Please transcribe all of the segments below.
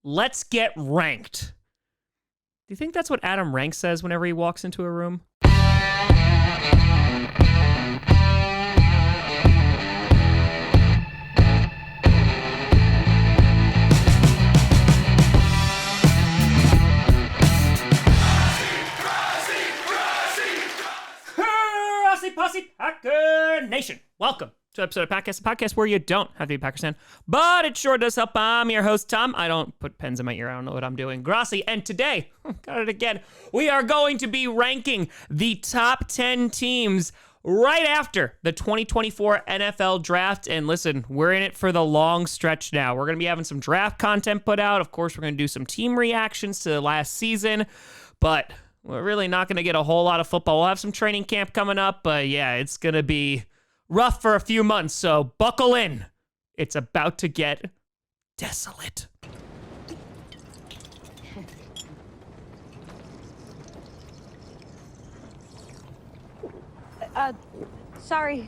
let's get ranked. Do you think that's what Adam Rank says whenever he walks into a room? Grossi, Posse, Packer Nation. Welcome to an episode of Podcast, a podcast where you don't have to be a Packers fan, but it sure does help. I'm your host, Tom. I don't put pens in my ear. I don't know what I'm doing. Grossi, and today, got it again, we are going to be ranking the top 10 teams right after the 2024 NFL draft. And listen, we're in it for the long stretch now. We're going to be having some draft content put out. Of course, we're going to do some team reactions to the last season, but we're really not going to get a whole lot of football. We'll have some training camp coming up, but yeah, it's going to be rough for a few months, so buckle in. It's about to get desolate. Sorry,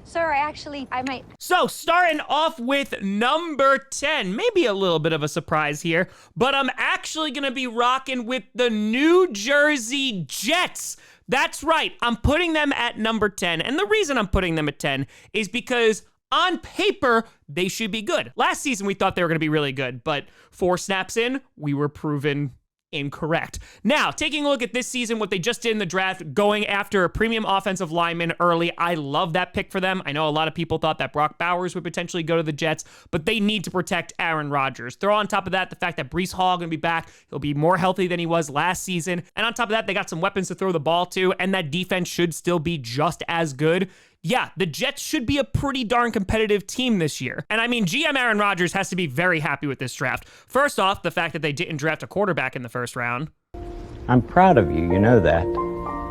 sir, I might... So, starting off with number 10, maybe a little bit of a surprise here, but I'm actually going to be rocking with the New Jersey Jets. That's right, I'm putting them at number 10, and the reason I'm putting them at 10 is because on paper, they should be good. Last season, we thought they were going to be really good, but 4 snaps in, we were proven incorrect. Now, taking a look at this season, what they just did in the draft, going after a premium offensive lineman early. I love that pick for them. I know a lot of people thought that Brock Bowers would potentially go to the Jets, but they need to protect Aaron Rodgers. Throw on top of that the fact that Breece Hall going to be back. He'll be more healthy than he was last season. And on top of that, they got some weapons to throw the ball to, and that defense should still be just as good. Yeah, the Jets should be a pretty darn competitive team this year. And I mean, GM Aaron Rodgers has to be very happy with this draft. First off, the fact that they didn't draft a quarterback in the first round. I'm proud of you, you know that.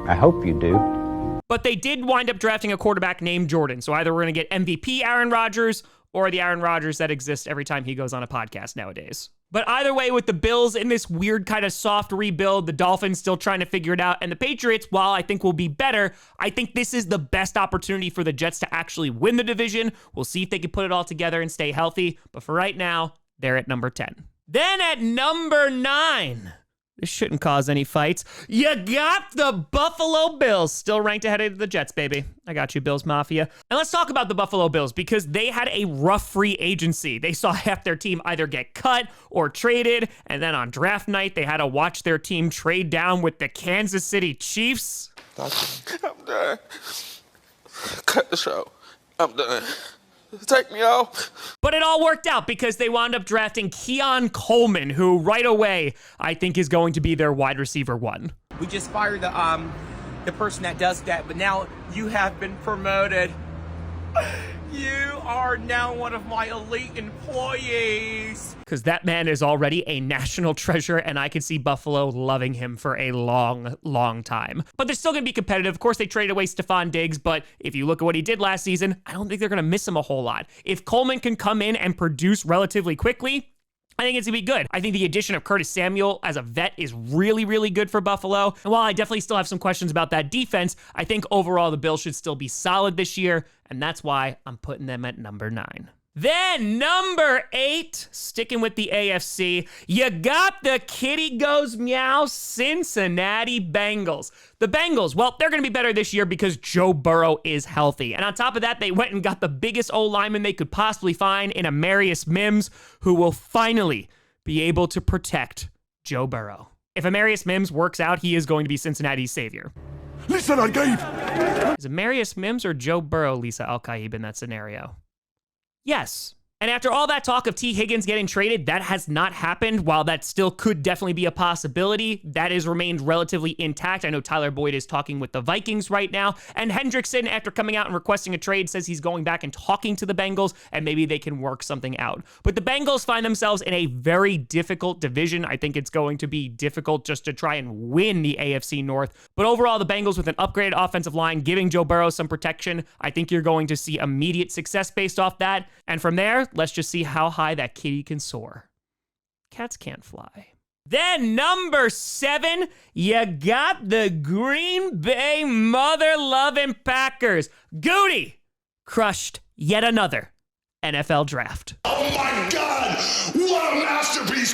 I hope you do. But they did wind up drafting a quarterback named Jordan. So either we're going to get MVP Aaron Rodgers or the Aaron Rodgers that exists every time he goes on a podcast nowadays. But either way, with the Bills in this weird kind of soft rebuild, the Dolphins still trying to figure it out, and the Patriots, while I think will be better, I think this is the best opportunity for the Jets to actually win the division. We'll see if they can put it all together and stay healthy. But for right now, they're at number 10. Then at number 9... this shouldn't cause any fights. You got the Buffalo Bills, still ranked ahead of the Jets, baby. I got you, Bills Mafia. And let's talk about the Buffalo Bills because they had a rough free agency. They saw half their team either get cut or traded, and then on draft night, they had to watch their team trade down with the Kansas City Chiefs. I'm done. Cut the show. I'm done. Take me off. But it all worked out because they wound up drafting Keon Coleman, who right away I think is going to be their wide receiver 1. We just fired the person that does that, but now you have been promoted. You are now one of my elite employees. Because that man is already a national treasure, and I can see Buffalo loving him for a long, long time. But they're still going to be competitive. Of course, they traded away Stephon Diggs, but if you look at what he did last season, I don't think they're going to miss him a whole lot. If Coleman can come in and produce relatively quickly, I think it's going to be good. I think the addition of Curtis Samuel as a vet is really, really good for Buffalo. And while I definitely still have some questions about that defense, I think overall the Bills should still be solid this year, and that's why I'm putting them at number 9. Then number 8, sticking with the AFC, you got the kitty goes meow Cincinnati Bengals. The Bengals, well, they're going to be better this year because Joe Burrow is healthy. And on top of that, they went and got the biggest O-lineman they could possibly find in Amarius Mims, who will finally be able to protect Joe Burrow. If Amarius Mims works out, he is going to be Cincinnati's savior. Listen, I gave... Is Amarius Mims or Joe Burrow Lisa Al-Kaib in that scenario? Yes. And after all that talk of T. Higgins getting traded, that has not happened. While that still could definitely be a possibility, that has remained relatively intact. I know Tyler Boyd is talking with the Vikings right now. And Hendrickson, after coming out and requesting a trade, says he's going back and talking to the Bengals, and maybe they can work something out. But the Bengals find themselves in a very difficult division. I think it's going to be difficult just to try and win the AFC North. But overall, the Bengals with an upgraded offensive line, giving Joe Burrow some protection, I think you're going to see immediate success based off that. And from there, let's just see how high that kitty can soar. Cats can't fly. Then number 7, you got the Green Bay mother-loving Packers. Goody crushed yet another NFL draft. Oh my God! What a masterpiece!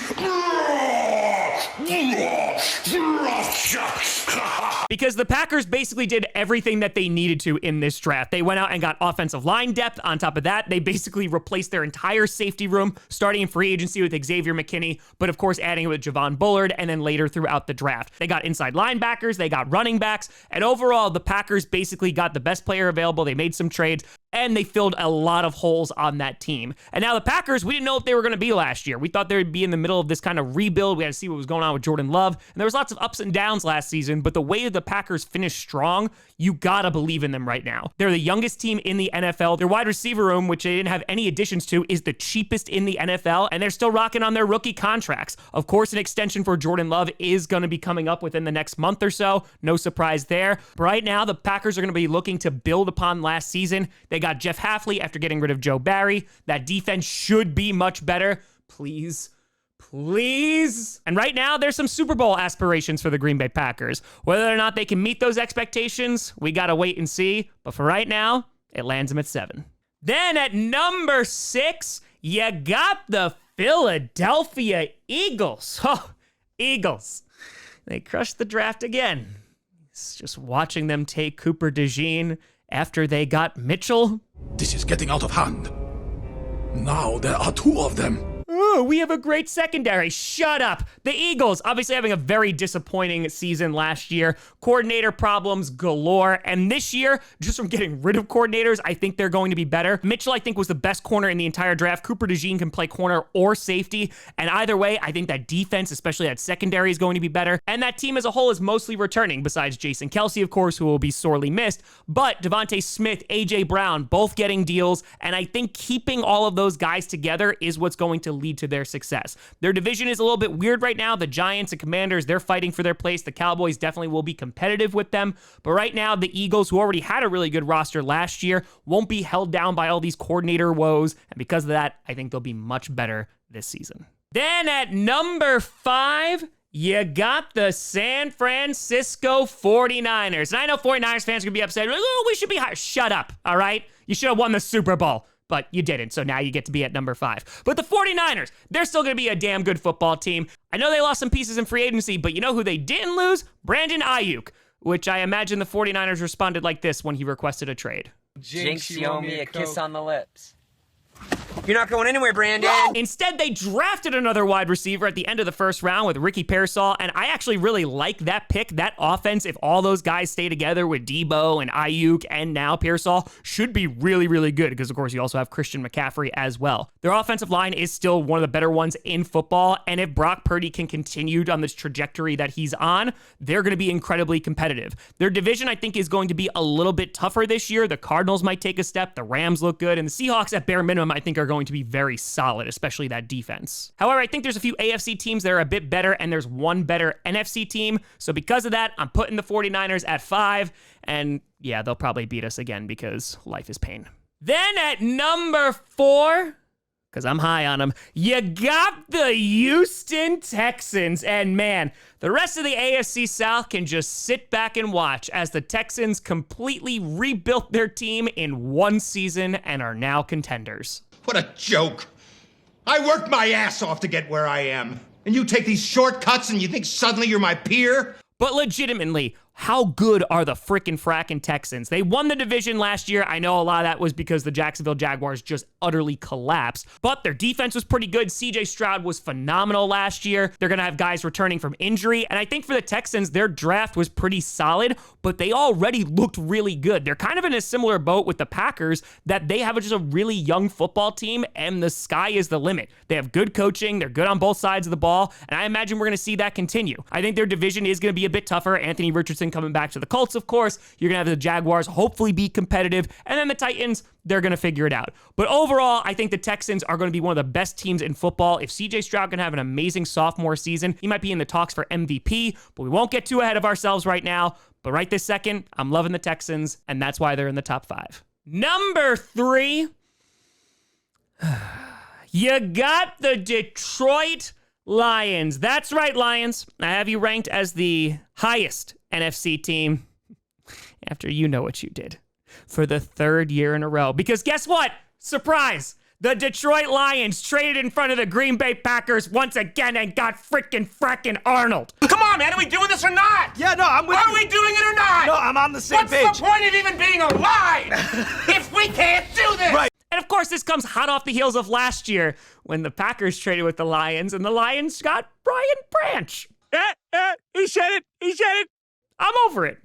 because the Packers basically did everything that they needed to in this draft. They went out and got offensive line depth. On top of that, they basically replaced their entire safety room, starting in free agency with Xavier McKinney, but of course adding it with Javon Bullard, and then later throughout the draft. They got inside linebackers, they got running backs, and overall, the Packers basically got the best player available. They made some trades, and they filled a lot of holes on that team. And now the Packers, we didn't know if they were going to be last year. We thought they would be in the middle of this kind of rebuild. We had to see what was going on with Jordan Love. And there was lots of ups and downs last season, but the way that the Packers finished strong, you gotta believe in them right now. They're the youngest team in the NFL. Their wide receiver room, which they didn't have any additions to, is the cheapest in the NFL, and they're still rocking on their rookie contracts. Of course, an extension for Jordan Love is going to be coming up within the next month or so. No surprise there. But right now, the Packers are going to be looking to build upon last season. They got Jeff Hafley after getting rid of Joe Barry. That defense should be much better. Please. And right now, there's some Super Bowl aspirations for the Green Bay Packers. Whether or not they can meet those expectations, we gotta wait and see. But for right now, it lands them at 7. Then at number 6, you got the Philadelphia Eagles. Oh, Eagles. They crushed the draft again. It's just watching them take Cooper DeJean after they got Mitchell. This is getting out of hand. Now there are 2 of them. Ooh, we have a great secondary. Shut up. The Eagles, obviously having a very disappointing season last year. Coordinator problems galore. And this year, just from getting rid of coordinators, I think they're going to be better. Mitchell, I think, was the best corner in the entire draft. Cooper DeJean can play corner or safety. And either way, I think that defense, especially that secondary, is going to be better. And that team as a whole is mostly returning, besides Jason Kelce, of course, who will be sorely missed. But Devontae Smith, A.J. Brown, both getting deals. And I think keeping all of those guys together is what's going to lead to their success. Their division is a little bit weird right now. The Giants and Commanders, they're fighting for their place. The Cowboys definitely will be competitive with them. But right now, the Eagles, who already had a really good roster last year, won't be held down by all these coordinator woes. And because of that, I think they'll be much better this season. Then at number 5, you got the San Francisco 49ers. And I know 49ers fans are going to be upset. Like, oh, we should be higher. Shut up, all right? You should have won the Super Bowl. But you didn't, so now you get to be at number 5. But the 49ers, they're still going to be a damn good football team. I know they lost some pieces in free agency, but you know who they didn't lose? Brandon Ayuk, which I imagine the 49ers responded like this when he requested a trade. Jinx, you owe me a kiss on the lips. You're not going anywhere, Brandon. Instead, they drafted another wide receiver at the end of the first round with Ricky Pearsall, and I actually really like that pick. That offense, if all those guys stay together with Debo and Ayuk and now Pearsall, should be really, really good because, of course, you also have Christian McCaffrey as well. Their offensive line is still one of the better ones in football, and if Brock Purdy can continue on this trajectory that he's on, they're going to be incredibly competitive. Their division, I think, is going to be a little bit tougher this year. The Cardinals might take a step. The Rams look good, and the Seahawks, at bare minimum, I think are going to be very solid, especially that defense. However, I think there's a few AFC teams that are a bit better, and there's one better NFC team. So because of that, I'm putting the 49ers at 5, and yeah, they'll probably beat us again because life is pain. Then at number 4, because I'm high on them, you got the Houston Texans. And man, the rest of the AFC South can just sit back and watch as the Texans completely rebuilt their team in one season and are now contenders. What a joke. I worked my ass off to get where I am. And you take these shortcuts and you think suddenly you're my peer? But legitimately, how good are the frackin' Texans? They won the division last year. I know a lot of that was because the Jacksonville Jaguars just utterly collapsed, but their defense was pretty good. CJ Stroud was phenomenal last year. They're going to have guys returning from injury. And I think for the Texans, their draft was pretty solid, but they already looked really good. They're kind of in a similar boat with the Packers that they have just a really young football team and the sky is the limit. They have good coaching. They're good on both sides of the ball. And I imagine we're going to see that continue. I think their division is going to be a bit tougher. Anthony Richardson coming back to the Colts, of course. You're going to have the Jaguars hopefully be competitive. And then the Titans, they're going to figure it out. But overall, I think the Texans are going to be one of the best teams in football. If CJ Stroud can have an amazing sophomore season, he might be in the talks for MVP, but we won't get too ahead of ourselves right now. But right this second, I'm loving the Texans, and that's why they're in the top 5. Number 3, you got the Detroit Lions. That's right, Lions. I have you ranked as the highest NFC team after you know what you did for the 3rd year in a row. Because guess what? Surprise! The Detroit Lions traded in front of the Green Bay Packers once again and got frickin' Arnold. Come on, man, are we doing this or not? Yeah, no, I'm with you. Are we doing it or not? No, I'm on the same page. What's the point of even being alive if we can't do this? Right. And of course, this comes hot off the heels of last year when the Packers traded with the Lions and the Lions got Brian Branch. He said it. I'm over it.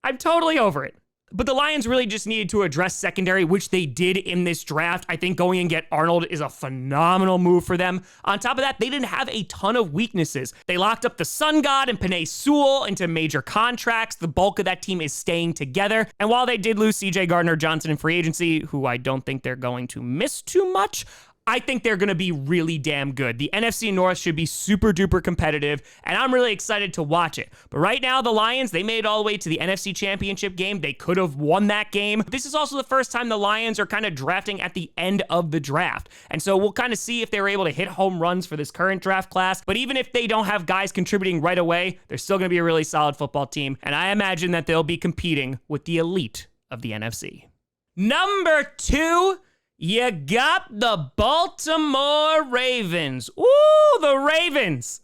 I'm totally over it. But the Lions really just needed to address secondary, which they did in this draft. I think going and get Arnold is a phenomenal move for them. On top of that, they didn't have a ton of weaknesses. They locked up the Sun God and Penei Sewell into major contracts. The bulk of that team is staying together. And while they did lose CJ Gardner-Johnson in free agency, who I don't think they're going to miss too much, I think they're going to be really damn good. The NFC North should be super duper competitive, and I'm really excited to watch it. But right now, the Lions, they made it all the way to the NFC Championship game. They could have won that game. This is also the first time the Lions are kind of drafting at the end of the draft. And so we'll kind of see if they were able to hit home runs for this current draft class. But even if they don't have guys contributing right away, they're still going to be a really solid football team. And I imagine that they'll be competing with the elite of the NFC. Number 2, you got the Baltimore Ravens. Ooh, the Ravens.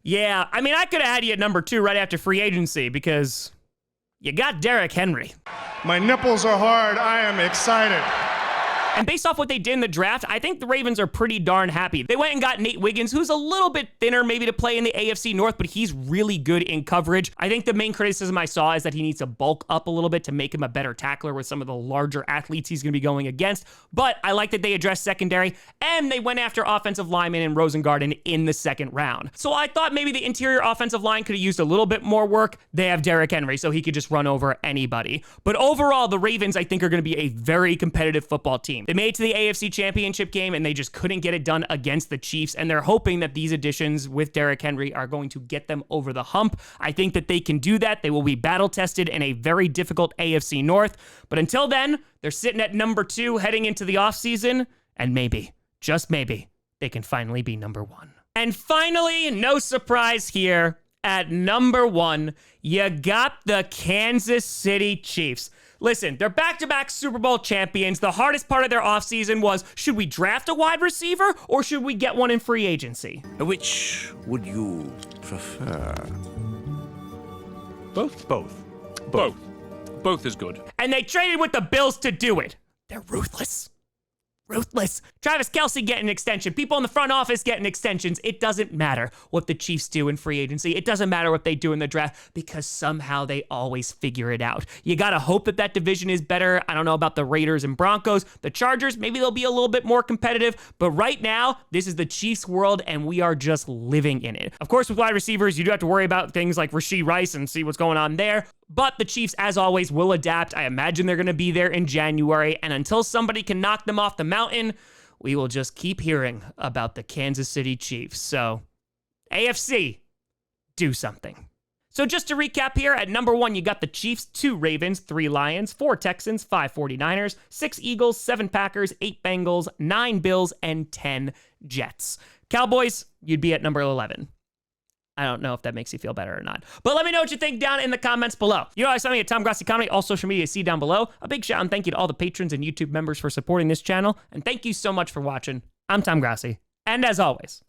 Yeah, I mean, I could have had you at number 2 right after free agency because you got Derrick Henry. My nipples are hard. I am excited. And based off what they did in the draft, I think the Ravens are pretty darn happy. They went and got Nate Wiggins, who's a little bit thinner maybe to play in the AFC North, but he's really good in coverage. I think the main criticism I saw is that he needs to bulk up a little bit to make him a better tackler with some of the larger athletes he's going to be going against. But I like that they addressed secondary, and they went after offensive lineman and Rosengarten in the second round. So I thought maybe the interior offensive line could have used a little bit more work. They have Derrick Henry, so he could just run over anybody. But overall, the Ravens, I think, are going to be a very competitive football team. They made it to the AFC Championship game, and they just couldn't get it done against the Chiefs, and they're hoping that these additions with Derrick Henry are going to get them over the hump. I think that they can do that. They will be battle-tested in a very difficult AFC North, but until then, they're sitting at number 2 heading into the offseason, and maybe, just maybe, they can finally be number 1. And finally, no surprise here, at number 1, you got the Kansas City Chiefs. Listen, they're back-to-back Super Bowl champions. The hardest part of their offseason was, should we draft a wide receiver or should we get one in free agency? Which would you prefer? Both. Both is good. And they traded with the Bills to do it. They're ruthless. Ruthless. Travis Kelce getting an extension. People in the front office getting extensions. It doesn't matter what the Chiefs do in free agency. It doesn't matter what they do in the draft because somehow they always figure it out. You got to hope that that division is better. I don't know about the Raiders and Broncos. The Chargers, maybe they'll be a little bit more competitive. But right now, this is the Chiefs world and we are just living in it. Of course, with wide receivers, you do have to worry about things like Rashee Rice and see what's going on there. But the Chiefs, as always, will adapt. I imagine they're going to be there in January. And until somebody can knock them off the mountain, we will just keep hearing about the Kansas City Chiefs. So, AFC, do something. So just to recap here, at number 1, you got the Chiefs, 2 Ravens, 3 Lions, 4 Texans, 5 49ers, 6 Eagles, 7 Packers, 8 Bengals, 9 Bills, and 10 Jets. Cowboys, you'd be at number 11. I don't know if that makes you feel better or not. But let me know what you think down in the comments below. You know, I saw me at Tom Grossi Comedy, all social media, see down below. A big shout and thank you to all the patrons and YouTube members for supporting this channel. And thank you so much for watching. I'm Tom Grossi. And as always,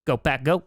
go Pack, go.